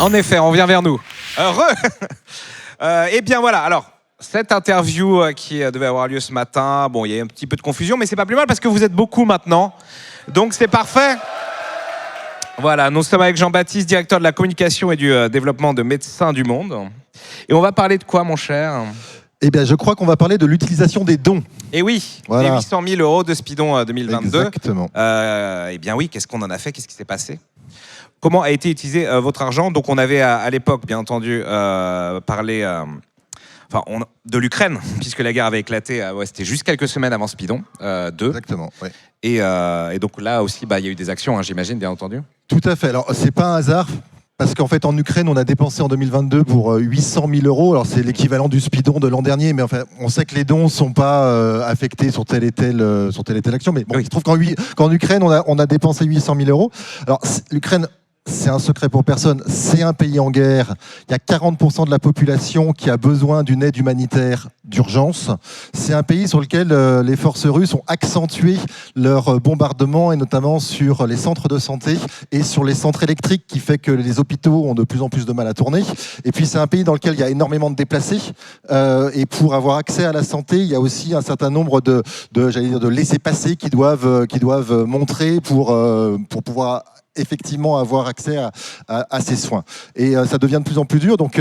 En effet, on vient vers nous. Heureux. Eh bien voilà, alors, cette interview qui devait avoir lieu ce matin, bon, il y a un petit peu de confusion, mais c'est pas plus mal parce que vous êtes beaucoup maintenant. Donc c'est parfait. Voilà, nous sommes avec Jean-Baptiste, directeur de la communication et du développement de Médecins du Monde. Et on va parler de quoi, mon cher ? Eh bien, je crois qu'on va parler de l'utilisation des dons. Et oui, Voilà. les 800 000 € de Spidon 2022. Exactement. Eh bien oui, qu'est-ce qu'on en a fait ? Qu'est-ce qui s'est passé ? Comment a été utilisé votre argent ? Donc on avait à l'époque, bien entendu, parlé de l'Ukraine, puisque la guerre avait éclaté, c'était juste quelques semaines avant Spidon 2. Exactement, oui. Et donc là aussi, il y a eu des actions, hein, j'imagine, bien entendu. Tout à fait. Alors, c'est pas un hasard. Parce qu'en fait, en Ukraine, on a dépensé en 2022 pour 800 000 €. Alors, c'est l'équivalent du Spidon de l'an dernier, mais enfin, on sait que les dons ne sont pas affectés sur telle et telle action. Mais bon, il se trouve qu'en Ukraine, on a dépensé 800 000 €. Alors, l'Ukraine, c'est un secret pour personne, c'est un pays en guerre. Il y a 40% de la population qui a besoin d'une aide humanitaire d'urgence. C'est un pays sur lequel les forces russes ont accentué leur bombardement, et notamment sur les centres de santé et sur les centres électriques, qui fait que les hôpitaux ont de plus en plus de mal à tourner. Et puis c'est un pays dans lequel il y a énormément de déplacés. Et pour avoir accès à la santé, il y a aussi un certain nombre de laissez-passer qui doivent montrer pour pouvoir effectivement avoir accès à ces soins. Et ça devient de plus en plus dur. Donc,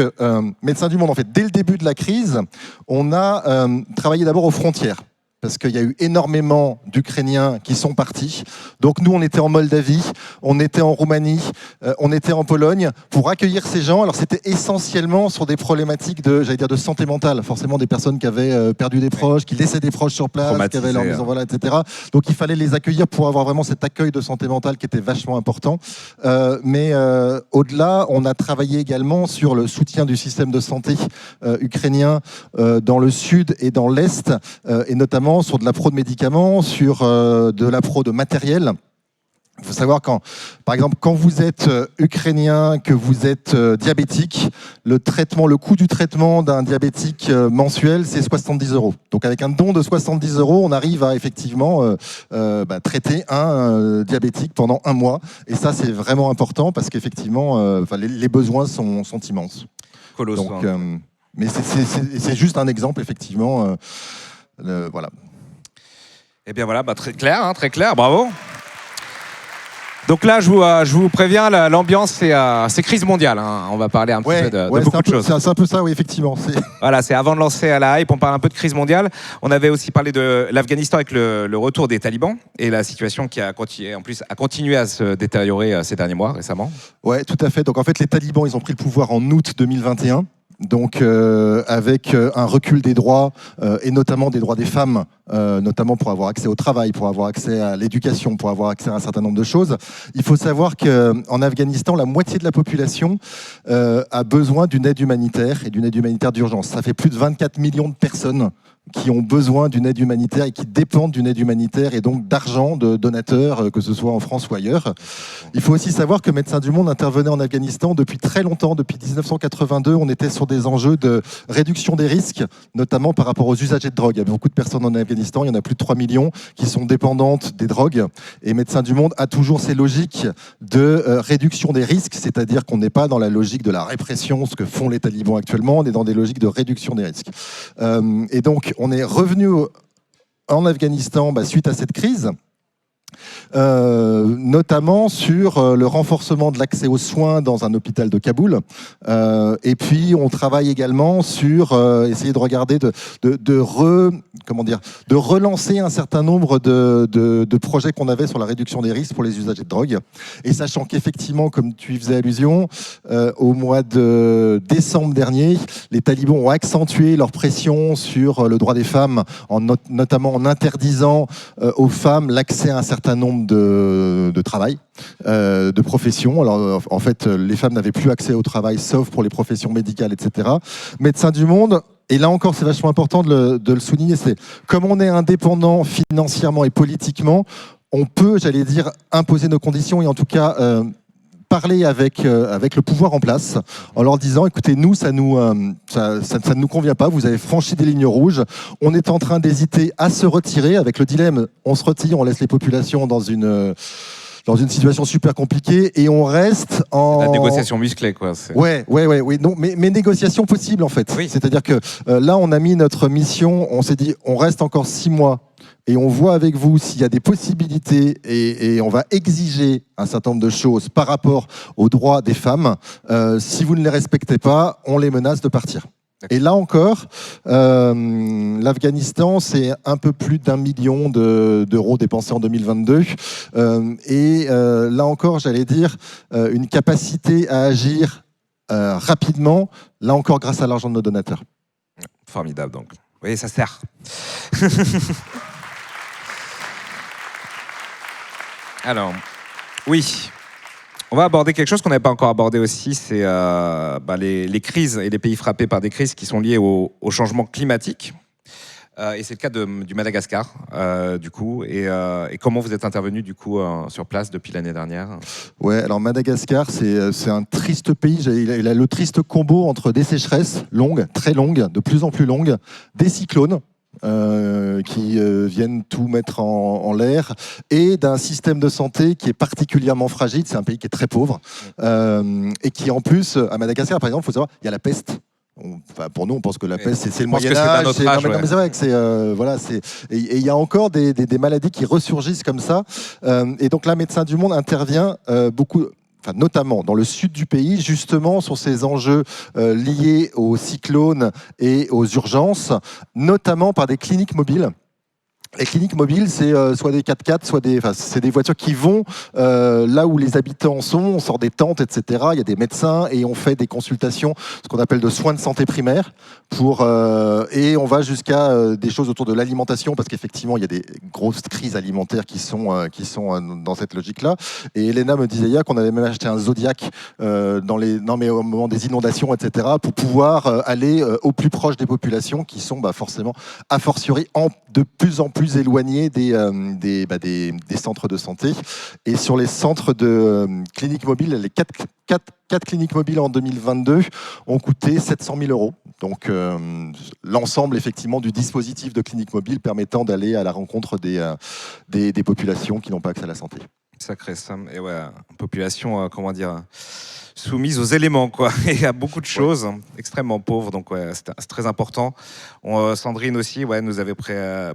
Médecins du Monde, en fait, dès le début de la crise, on a travaillé d'abord aux frontières, parce qu'il y a eu énormément d'Ukrainiens qui sont partis. Donc nous, on était en Moldavie, on était en Roumanie, on était en Pologne pour accueillir ces gens. Alors c'était essentiellement sur des problématiques de santé mentale, forcément des personnes qui avaient perdu des proches, qui laissaient des proches sur place, qui avaient leur maison, voilà, etc. Donc il fallait les accueillir pour avoir vraiment cet accueil de santé mentale qui était vachement important. Mais au-delà, on a travaillé également sur le soutien du système de santé ukrainien dans le sud et dans l'est, et notamment sur de l'appro de médicaments, sur de l'appro de matériel. Il faut savoir par exemple, quand vous êtes ukrainien, que vous êtes diabétique, le coût du traitement d'un diabétique mensuel, c'est 70 €. Donc avec un don de 70 €, on arrive à effectivement traiter un diabétique pendant 1 mois. Et ça, c'est vraiment important parce qu'effectivement, les besoins sont immenses. Colossal. Donc, mais c'est juste un exemple, effectivement. Voilà. Eh bien voilà, très clair, très clair, bravo. Donc là, je vous préviens, l'ambiance, c'est crise mondiale. Hein. On va parler un petit peu de beaucoup de choses. C'est un peu ça, oui, effectivement. Voilà, c'est avant de lancer à la hype, on parle un peu de crise mondiale. On avait aussi parlé de l'Afghanistan avec le retour des talibans et la situation qui a continué à se détériorer ces derniers mois, récemment. Oui, tout à fait. Donc en fait, les talibans, ils ont pris le pouvoir en août 2021. Donc avec un recul des droits, et notamment des droits des femmes, notamment pour avoir accès au travail, pour avoir accès à l'éducation, pour avoir accès à un certain nombre de choses. Il faut savoir qu'en Afghanistan, la moitié de la population a besoin d'une aide humanitaire et d'une aide humanitaire d'urgence. Ça fait plus de 24 millions de personnes qui ont besoin d'une aide humanitaire et qui dépendent d'une aide humanitaire et donc d'argent de donateurs, que ce soit en France ou ailleurs. Il faut aussi savoir que Médecins du Monde intervenait en Afghanistan depuis très longtemps, depuis 1982. On était sur des enjeux de réduction des risques, notamment par rapport aux usagers de drogue. Il y a beaucoup de personnes en Afghanistan, il y en a plus de 3 millions qui sont dépendantes des drogues. Et Médecins du Monde a toujours ces logiques de réduction des risques, c'est-à-dire qu'on n'est pas dans la logique de la répression, ce que font les talibans actuellement, on est dans des logiques de réduction des risques. Et donc, on est revenu en Afghanistan suite à cette crise, notamment sur le renforcement de l'accès aux soins dans un hôpital de Kaboul. Et puis, on travaille également sur essayer de regarder, de relancer un certain nombre de projets qu'on avait sur la réduction des risques pour les usagers de drogue. Et sachant qu'effectivement, comme tu y faisais allusion, au mois de décembre dernier, les talibans ont accentué leur pression sur le droit des femmes, notamment en interdisant aux femmes l'accès à un certain nombre de travail, de professions. Alors, en fait, les femmes n'avaient plus accès au travail, sauf pour les professions médicales, etc. Médecins du Monde, et là encore, c'est vachement important de le souligner, c'est comme on est indépendant financièrement et politiquement, on peut, imposer nos conditions et en tout cas parler avec le pouvoir en place en leur disant écoutez, nous, ça ne nous convient pas, vous avez franchi des lignes rouges, on est en train d'hésiter à se retirer avec le dilemme, on se retire, on laisse les populations dans une dans une situation super compliquée et on reste en... La négociation musclée, quoi. Ouais, non, mais négociation possible en fait. Oui. C'est-à-dire que là, on a mis notre mission, on s'est dit, on reste encore 6 mois et on voit avec vous s'il y a des possibilités et on va exiger un certain nombre de choses par rapport aux droits des femmes. Si vous ne les respectez pas, on les menace de partir. Et là encore, l'Afghanistan, c'est un peu plus d'1 million d'euros dépensés en 2022. Là encore, j'allais dire, une capacité à agir rapidement, là encore grâce à l'argent de nos donateurs. Formidable, donc. Vous voyez, ça sert. Alors, oui. On va aborder quelque chose qu'on n'avait pas encore abordé aussi, c'est les crises et les pays frappés par des crises qui sont liées au changement climatique. Et c'est le cas du Madagascar, du coup. Et comment vous êtes intervenu, du coup, sur place depuis l'année dernière? Ouais, alors Madagascar, c'est un triste pays. Il a le triste combo entre des sécheresses longues, très longues, de plus en plus longues, des cyclones. Qui viennent tout mettre en l'air, et d'un système de santé qui est particulièrement fragile. C'est un pays qui est très pauvre, et qui en plus, à Madagascar par exemple, il faut savoir, il y a la peste. Pour nous, on pense que la peste, c'est le Moyen-Âge. Non, mais c'est vrai que et il y a encore des maladies qui ressurgissent comme ça. Et donc là, Médecins du Monde intervient beaucoup. Enfin, notamment dans le sud du pays, justement sur ces enjeux liés aux cyclones et aux urgences, notamment par des cliniques mobiles. Les cliniques mobiles, c'est soit des 4x4, c'est des voitures qui vont là où les habitants sont, on sort des tentes, etc. Il y a des médecins et on fait des consultations, ce qu'on appelle de soins de santé primaire, et on va jusqu'à des choses autour de l'alimentation, parce qu'effectivement, il y a des grosses crises alimentaires qui sont dans cette logique-là. Et Elena me disait hier qu'on avait même acheté un Zodiac au moment des inondations, etc., pour pouvoir aller au plus proche des populations qui sont forcément, a fortiori, de plus en plus éloignés des centres de santé. Et sur les centres de cliniques mobiles, les 4 cliniques mobiles en 2022 ont coûté 700 000 euros. Donc l'ensemble effectivement du dispositif de cliniques mobiles permettant d'aller à la rencontre des populations qui n'ont pas accès à la santé. Sacré somme. Et ouais, population, soumise aux éléments, quoi. Et il y a beaucoup de choses extrêmement pauvres, donc c'est très important. Sandrine aussi nous avait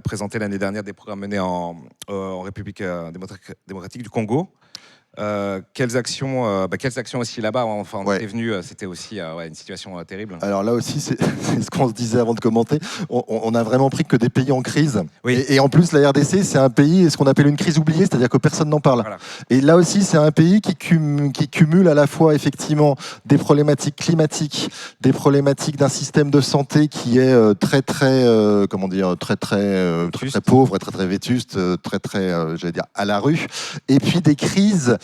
présenté l'année dernière des programmes menés en République démocratique du Congo. Quelles actions aussi là-bas, on était venu, c'était aussi une situation terrible. Alors là aussi, c'est ce qu'on se disait avant de commenter, on a vraiment pris que des pays en crise, et en plus la RDC, c'est un pays, ce qu'on appelle une crise oubliée, c'est-à-dire que personne n'en parle. Voilà. Et là aussi, c'est un pays qui cumule à la fois effectivement des problématiques climatiques, des problématiques d'un système de santé qui est très pauvre et très vétuste, j'allais dire à la rue, et puis des crises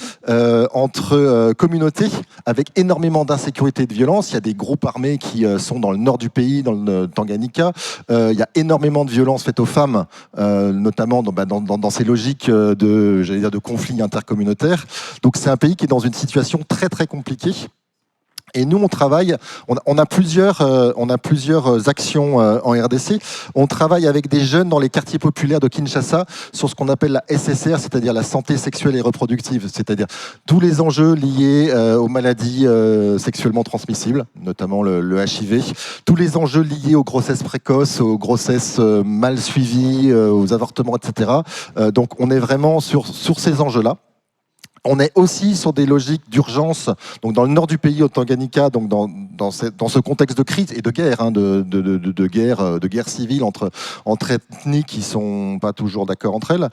entre communautés avec énormément d'insécurité et de violence. Il y a des groupes armés qui sont dans le nord du pays, dans le Tanganyika. Il y a énormément de violences faites aux femmes, notamment dans ces logiques de conflits intercommunautaires. Donc c'est un pays qui est dans une situation très très compliquée. Et nous, on travaille, on a plusieurs actions en RDC. On travaille avec des jeunes dans les quartiers populaires de Kinshasa sur ce qu'on appelle la SSR, c'est-à-dire la santé sexuelle et reproductive, c'est-à-dire tous les enjeux liés aux maladies sexuellement transmissibles, notamment le HIV, tous les enjeux liés aux grossesses précoces, aux grossesses mal suivies, aux avortements, etc. Donc on est vraiment sur ces enjeux-là. On est aussi sur des logiques d'urgence, donc dans le nord du pays, au Tanganyika, donc dans ce contexte de crise et de guerre, de guerre civile entre ethnies qui sont pas toujours d'accord entre elles.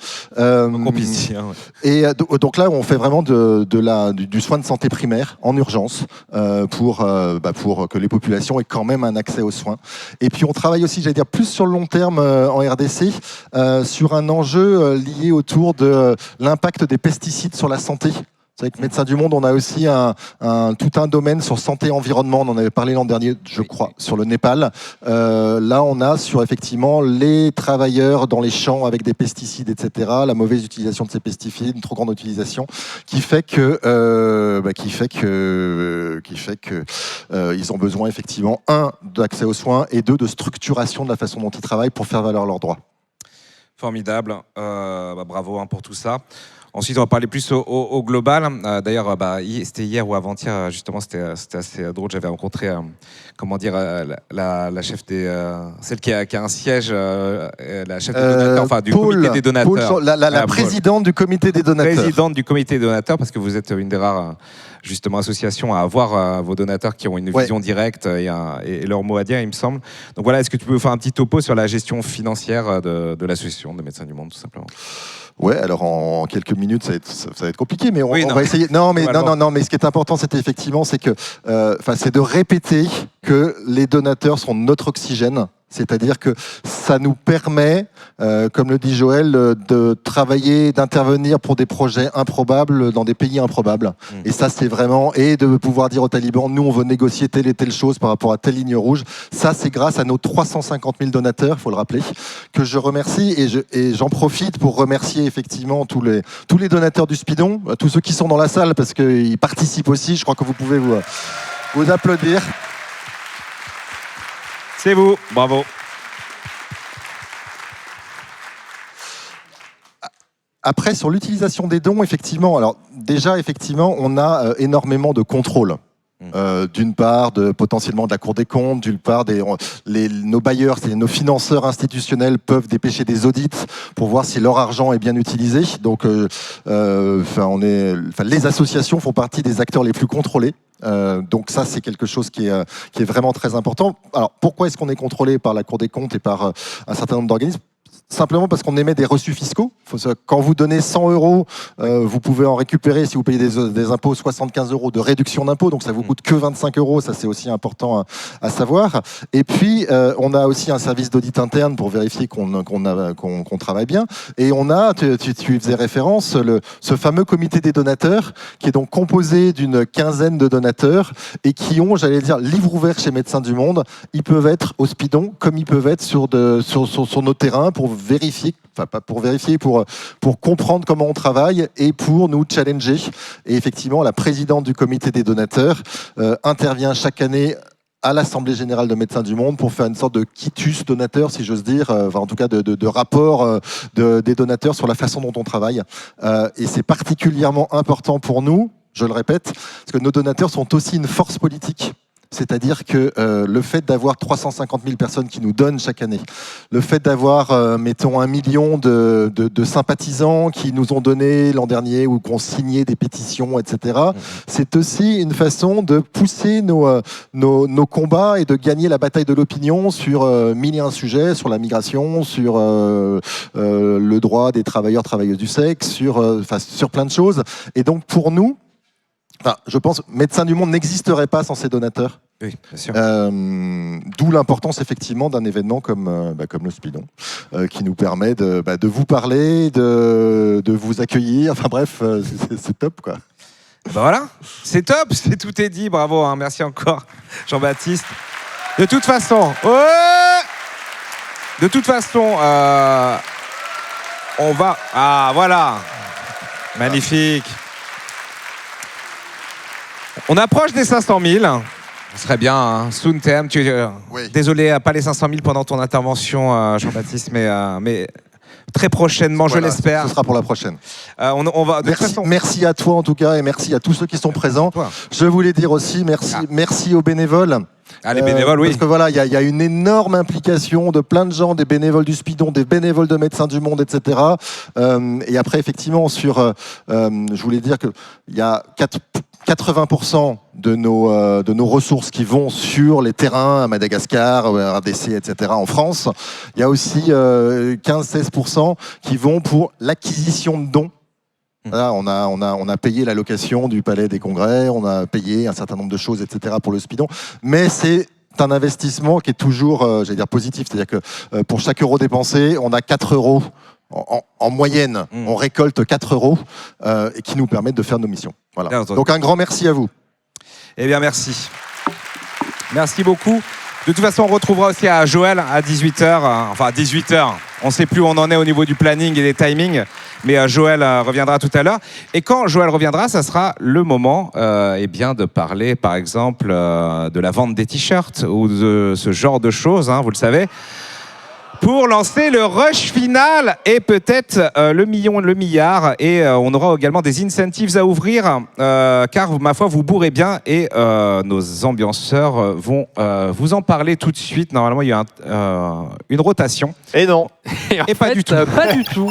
Et donc là, on fait vraiment du soin de santé primaire en urgence pour que les populations aient quand même un accès aux soins. Et puis on travaille aussi, j'allais dire, plus sur le long terme en RDC, sur un enjeu lié autour de l'impact des pesticides sur la santé. C'est vrai que Médecins du Monde, on a aussi tout un domaine sur santé et environnement. On en avait parlé l'an dernier, je crois, sur le Népal. Là, on a sur effectivement les travailleurs dans les champs avec des pesticides, etc. La mauvaise utilisation de ces pesticides, une trop grande utilisation, qui fait que ils ont besoin effectivement d'accès aux soins et de structuration de la façon dont ils travaillent pour faire valoir leurs droits. Formidable, bravo pour tout ça. Ensuite, on va parler plus au global. D'ailleurs, c'était hier ou avant-hier, justement, c'était assez drôle. J'avais rencontré, la chef celle qui a un siège, la chef des donateurs, enfin du comité des donateurs. La présidente du comité des donateurs. Présidente du comité des donateurs, parce que vous êtes une des rares justement associations à avoir vos donateurs qui ont une vision directe et leur mot à dire, il me semble. Donc voilà, est-ce que tu peux faire un petit topo sur la gestion financière de l'association des Médecins du Monde, tout simplement? Ouais, alors en quelques minutes, ça va être compliqué, mais on va essayer. Non, mais ce qui est important, c'est que, c'est de répéter que les donateurs sont notre oxygène. C'est-à-dire que ça nous permet, comme le dit Joël, de travailler, d'intervenir pour des projets improbables dans des pays improbables. Et ça, c'est vraiment... Et de pouvoir dire aux talibans, nous, on veut négocier telle et telle chose par rapport à telle ligne rouge. Ça, c'est grâce à nos 350 000 donateurs, il faut le rappeler, que je remercie. Et j'en profite pour remercier effectivement tous les donateurs du Spidon, tous ceux qui sont dans la salle, parce qu'ils participent aussi. Je crois que vous pouvez vous applaudir. C'est vous, bravo. Après, sur l'utilisation des dons, effectivement, on a énormément de contrôles. D'une part, potentiellement de la Cour des comptes, d'une part, nos bailleurs, c'est-à-dire nos financeurs institutionnels peuvent dépêcher des audits pour voir si leur argent est bien utilisé. Donc, les associations font partie des acteurs les plus contrôlés. Donc ça, c'est quelque chose qui est vraiment très important. Alors, pourquoi est-ce qu'on est contrôlé par la Cour des comptes et par un certain nombre d'organismes ? Simplement parce qu'on émet des reçus fiscaux. Quand vous donnez 100 €, vous pouvez en récupérer, si vous payez des impôts, 75 € de réduction d'impôts. Donc ça vous coûte que 25 €. Ça, c'est aussi important à savoir. Et puis, on a aussi un service d'audit interne pour vérifier qu'on travaille bien. Et on a, tu faisais référence, ce fameux comité des donateurs, qui est donc composé d'une quinzaine de donateurs et qui ont, livre ouvert chez Médecins du Monde. Ils peuvent être au Spidon comme ils peuvent être sur nos terrains pour vérifier, pour comprendre comment on travaille et pour nous challenger. Et effectivement, la présidente du comité des donateurs intervient chaque année à l'Assemblée Générale de Médecins du Monde pour faire une sorte de quitus donateur, si j'ose dire, en tout cas de rapport des donateurs sur la façon dont on travaille. Et c'est particulièrement important pour nous, je le répète, parce que nos donateurs sont aussi une force politique. C'est-à-dire que le fait d'avoir 350 000 personnes qui nous donnent chaque année, le fait d'avoir, mettons, 1 million de sympathisants qui nous ont donné l'an dernier ou qui ont signé des pétitions, etc., c'est aussi une façon de pousser nos combats et de gagner la bataille de l'opinion sur 1001 sujets, sur la migration, sur le droit des travailleurs, travailleuses du sexe, sur plein de choses. Et donc, pour nous, je pense que Médecins du Monde n'existerait pas sans ces donateurs. Oui, bien sûr. D'où l'importance effectivement d'un événement comme le Spidon, qui nous permet de vous parler, de vous accueillir. Enfin bref, c'est top, quoi. Voilà, c'est top, tout est dit, bravo, hein. Merci encore Jean-Baptiste. De toute façon, on va... Ah, voilà, magnifique. On approche des 500 000. Ce serait bien, hein. Soon TM, Oui. Désolé, pas les 500 000 pendant ton intervention, Jean-Baptiste, mais très prochainement, je l'espère. Ce sera pour la prochaine. On va, merci à toi en tout cas, et merci à tous ceux qui sont présents. Je voulais dire aussi merci aux bénévoles. Ah, les bénévoles, oui. Parce que voilà, il y a une énorme implication de plein de gens, des bénévoles du Spidon, des bénévoles de Médecins du Monde, etc. Et après, effectivement, je voulais dire qu'il y a 80% de nos ressources qui vont sur les terrains à Madagascar, RDC, etc. en France. Il y a aussi 15-16% qui vont pour l'acquisition de dons. Là, on a payé la location du Palais des Congrès, on a payé un certain nombre de choses, etc. pour le Spidon. Mais c'est un investissement qui est toujours, positif. C'est-à-dire que pour chaque euro dépensé, on a 4 € en moyenne. On récolte 4 € et qui nous permettent de faire nos missions. Voilà. Donc un grand merci à vous. Eh bien, merci. Merci beaucoup. De toute façon, on retrouvera aussi à Joël à 18h. Enfin, à 18h. On ne sait plus où on en est au niveau du planning et des timings. Mais Joël reviendra tout à l'heure. Et quand Joël reviendra, ça sera le moment de parler, par exemple, de la vente des t-shirts ou de ce genre de choses, hein, vous le savez. pour lancer le rush final et peut-être le million, le milliard. Et on aura également des incentives à ouvrir, car ma foi, vous bourrez bien et nos ambianceurs vont vous en parler tout de suite. Normalement, il y a une rotation. Et non. Et en Et pas fait, du tout. Pas du tout.